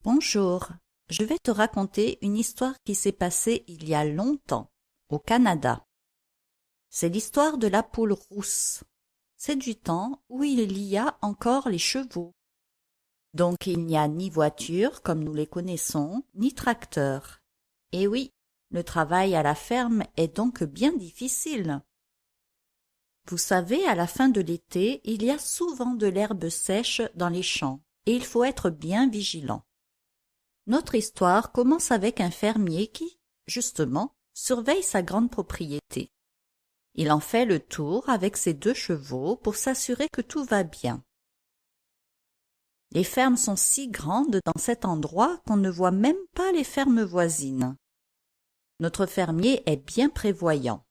Bonjour, je vais te raconter une histoire qui s'est passée il y a longtemps, au Canada. C'est l'histoire de la poule rousse. C'est du temps où il y a encore les chevaux. Donc il n'y a ni voiture comme nous les connaissons, ni tracteur. Et oui, le travail à la ferme est donc bien difficile. Vous savez, à la fin de l'été, il y a souvent de l'herbe sèche dans les champs, et il faut être bien vigilant. Notre histoire commence avec un fermier qui, justement, surveille sa grande propriété. Il en fait le tour avec ses 2 chevaux pour s'assurer que tout va bien. Les fermes sont si grandes dans cet endroit qu'on ne voit même pas les fermes voisines. Notre fermier est bien prévoyant.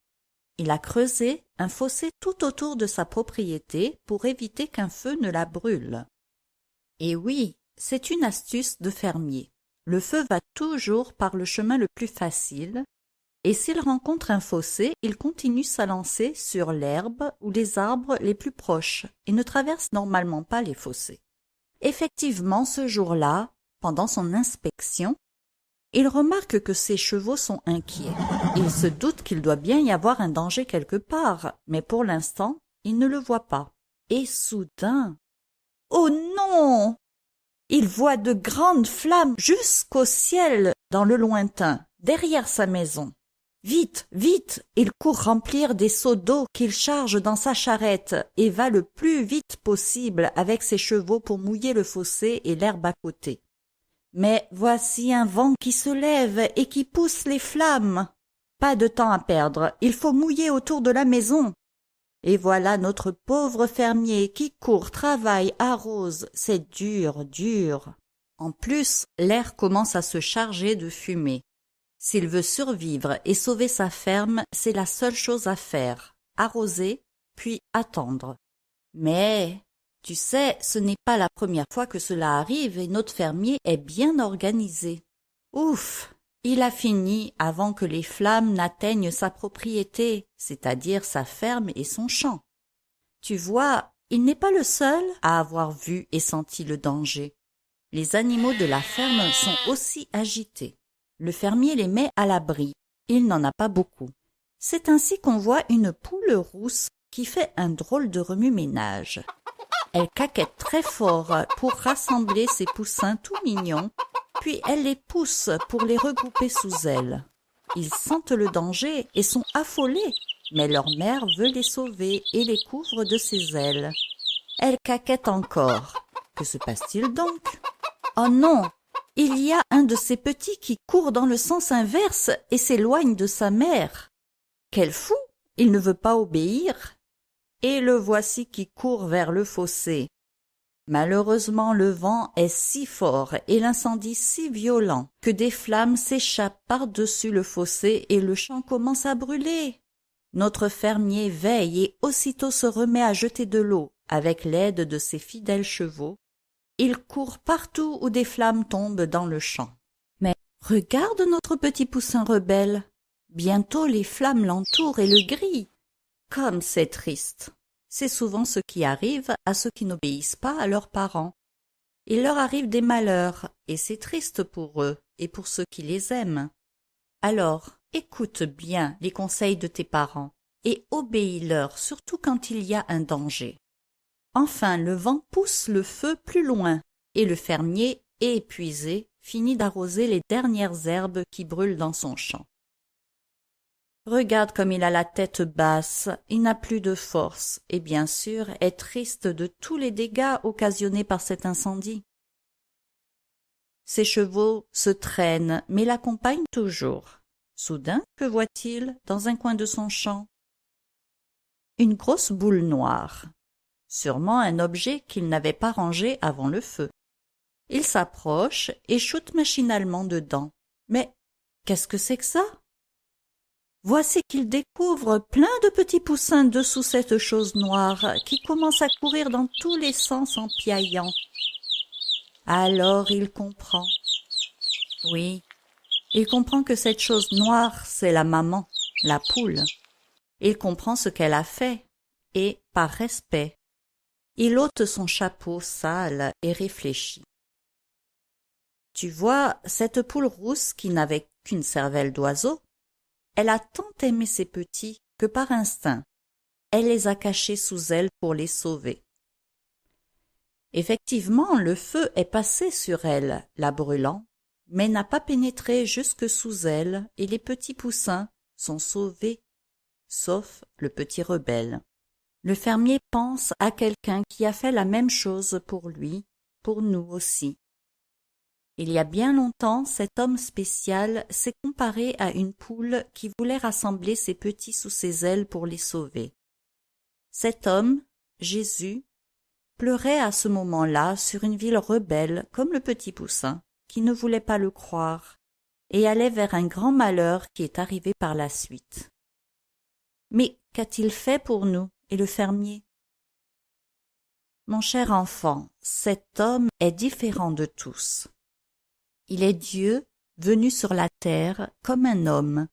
Il a creusé un fossé tout autour de sa propriété pour éviter qu'un feu ne la brûle. Et oui, c'est une astuce de fermier. Le feu va toujours par le chemin le plus facile, et s'il rencontre un fossé, il continue sa lancée sur l'herbe ou les arbres les plus proches et ne traverse normalement pas les fossés. Effectivement, ce jour-là, pendant son inspection, il remarque que ses chevaux sont inquiets. Il se doute qu'il doit bien y avoir un danger quelque part, mais pour l'instant, il ne le voit pas. Et soudain, oh non! Il voit de grandes flammes jusqu'au ciel dans le lointain, derrière sa maison. Vite, vite, il court remplir des seaux d'eau qu'il charge dans sa charrette et va le plus vite possible avec ses chevaux pour mouiller le fossé et l'herbe à côté. Mais voici un vent qui se lève et qui pousse les flammes. Pas de temps à perdre, il faut mouiller autour de la maison. Et voilà notre pauvre fermier qui court, travaille, arrose. C'est dur, dur. En plus, l'air commence à se charger de fumée. S'il veut survivre et sauver sa ferme, c'est la seule chose à faire. Arroser, puis attendre. Mais, tu sais, ce n'est pas la première fois que cela arrive et notre fermier est bien organisé. Ouf! Il a fini avant que les flammes n'atteignent sa propriété, c'est-à-dire sa ferme et son champ. Tu vois, il n'est pas le seul à avoir vu et senti le danger. Les animaux de la ferme sont aussi agités. Le fermier les met à l'abri. Il n'en a pas beaucoup. C'est ainsi qu'on voit une poule rousse qui fait un drôle de remue-ménage. Elle caquette très fort pour rassembler ses poussins tout mignons, puis elle les pousse pour les regrouper sous elle. Ils sentent le danger et sont affolés, mais leur mère veut les sauver et les couvre de ses ailes. Elle caquette encore. Que se passe-t-il donc? Oh non! Il y a un de ces petits qui court dans le sens inverse et s'éloigne de sa mère. Quel fou! Il ne veut pas obéir. Et le voici qui court vers le fossé. Malheureusement, le vent est si fort et l'incendie si violent que des flammes s'échappent par-dessus le fossé et le champ commence à brûler. Notre fermier veille et aussitôt se remet à jeter de l'eau avec l'aide de ses fidèles chevaux. Il court partout où des flammes tombent dans le champ. Mais regarde notre petit poussin rebelle. Bientôt les flammes l'entourent et le grillent. Comme c'est triste. C'est souvent ce qui arrive à ceux qui n'obéissent pas à leurs parents. Il leur arrive des malheurs, et c'est triste pour eux et pour ceux qui les aiment. Alors, écoute bien les conseils de tes parents et obéis-leur, surtout quand il y a un danger. Enfin, le vent pousse le feu plus loin, et le fermier, épuisé, finit d'arroser les dernières herbes qui brûlent dans son champ. Regarde comme il a la tête basse, il n'a plus de force, et bien sûr est triste de tous les dégâts occasionnés par cet incendie. Ses chevaux se traînent, mais l'accompagnent toujours. Soudain, que voit-il dans un coin de son champ? Une grosse boule noire. Sûrement un objet qu'il n'avait pas rangé avant le feu. Il s'approche et shoot machinalement dedans. Mais qu'est-ce que c'est que ça? Voici qu'il découvre plein de petits poussins dessous cette chose noire qui commence à courir dans tous les sens en piaillant. Alors il comprend. Oui, il comprend que cette chose noire, c'est la maman, la poule. Il comprend ce qu'elle a fait et, par respect, il ôte son chapeau sale et réfléchit. Tu vois, cette poule rousse qui n'avait qu'une cervelle d'oiseau, elle a tant aimé ses petits que par instinct, elle les a cachés sous elle pour les sauver. Effectivement, le feu est passé sur elle, la brûlant, mais n'a pas pénétré jusque sous elle, et les petits poussins sont sauvés, sauf le petit rebelle. Le fermier pense à quelqu'un qui a fait la même chose pour lui, pour nous aussi. Il y a bien longtemps, cet homme spécial s'est comparé à une poule qui voulait rassembler ses petits sous ses ailes pour les sauver. Cet homme, Jésus, pleurait à ce moment-là sur une ville rebelle comme le petit poussin, qui ne voulait pas le croire, et allait vers un grand malheur qui est arrivé par la suite. Mais qu'a-t-il fait pour nous et le fermier? Mon cher enfant, cet homme est différent de tous. Il est Dieu venu sur la terre comme un homme.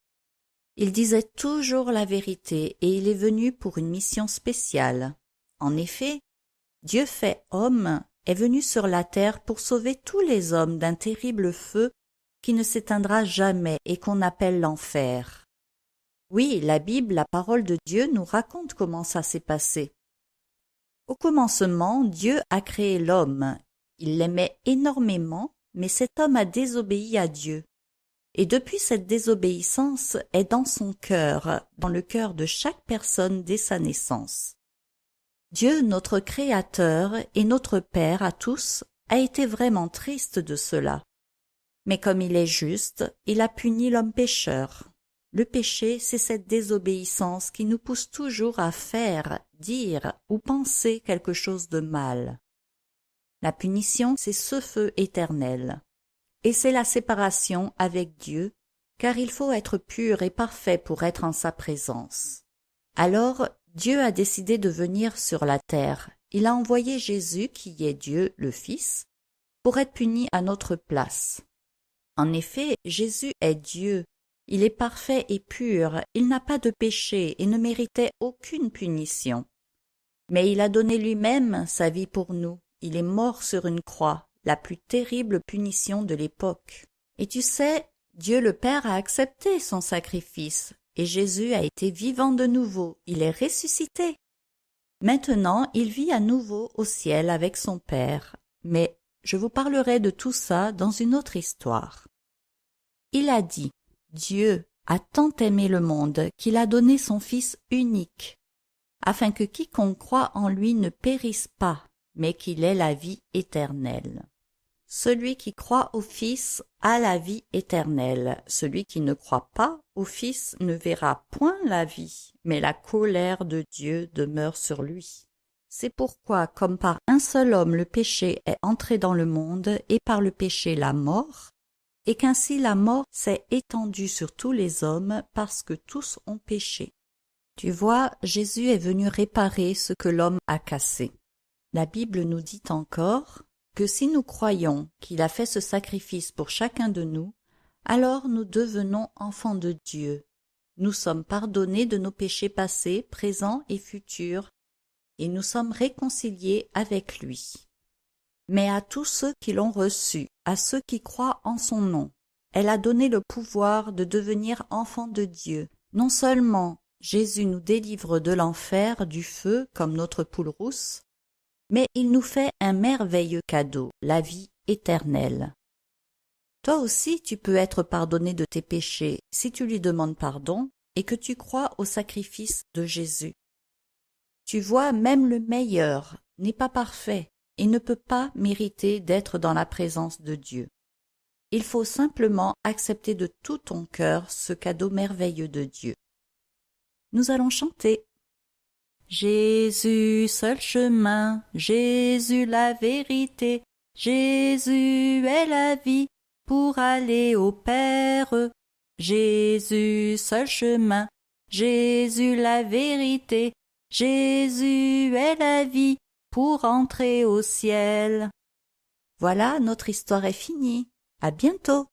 Il disait toujours la vérité et il est venu pour une mission spéciale. En effet, Dieu fait homme est venu sur la terre pour sauver tous les hommes d'un terrible feu qui ne s'éteindra jamais et qu'on appelle l'enfer. Oui, la Bible, la parole de Dieu, nous raconte comment ça s'est passé. Au commencement, Dieu a créé l'homme. Il l'aimait énormément, mais cet homme a désobéi à Dieu. Et depuis cette désobéissance est dans son cœur, dans le cœur de chaque personne dès sa naissance. Dieu, notre Créateur et notre Père à tous, a été vraiment triste de cela. Mais comme il est juste, il a puni l'homme pécheur. Le péché, c'est cette désobéissance qui nous pousse toujours à faire, dire ou penser quelque chose de mal. La punition, c'est ce feu éternel. Et c'est la séparation avec Dieu, car il faut être pur et parfait pour être en sa présence. Alors, Dieu a décidé de venir sur la terre. Il a envoyé Jésus, qui est Dieu, le Fils, pour être puni à notre place. En effet, Jésus est Dieu. Il est parfait et pur, il n'a pas de péché et ne méritait aucune punition. Mais il a donné lui-même sa vie pour nous. Il est mort sur une croix, la plus terrible punition de l'époque. Et tu sais, Dieu le Père a accepté son sacrifice, et Jésus a été vivant de nouveau, il est ressuscité. Maintenant, il vit à nouveau au ciel avec son Père, mais je vous parlerai de tout ça dans une autre histoire. Il a dit, Dieu a tant aimé le monde qu'il a donné son Fils unique, afin que quiconque croit en lui ne périsse pas, mais qu'il ait la vie éternelle. Celui qui croit au Fils a la vie éternelle. Celui qui ne croit pas au Fils ne verra point la vie, mais la colère de Dieu demeure sur lui. C'est pourquoi, comme par un seul homme le péché est entré dans le monde, et par le péché la mort, et qu'ainsi la mort s'est étendue sur tous les hommes parce que tous ont péché. Tu vois, Jésus est venu réparer ce que l'homme a cassé. La Bible nous dit encore que si nous croyons qu'il a fait ce sacrifice pour chacun de nous, alors nous devenons enfants de Dieu. Nous sommes pardonnés de nos péchés passés, présents et futurs, et nous sommes réconciliés avec lui. Mais à tous ceux qui l'ont reçu, à ceux qui croient en son nom, elle a donné le pouvoir de devenir enfants de Dieu. Non seulement Jésus nous délivre de l'enfer, du feu, comme notre poule rousse, mais il nous fait un merveilleux cadeau, la vie éternelle. Toi aussi, tu peux être pardonné de tes péchés si tu lui demandes pardon et que tu crois au sacrifice de Jésus. Tu vois, même le meilleur n'est pas parfait et ne peut pas mériter d'être dans la présence de Dieu. Il faut simplement accepter de tout ton cœur ce cadeau merveilleux de Dieu. Nous allons chanter. Jésus, seul chemin, Jésus la vérité, Jésus est la vie pour aller au Père. Jésus, seul chemin, Jésus la vérité, Jésus est la vie pour entrer au ciel. Voilà, notre histoire est finie. À bientôt.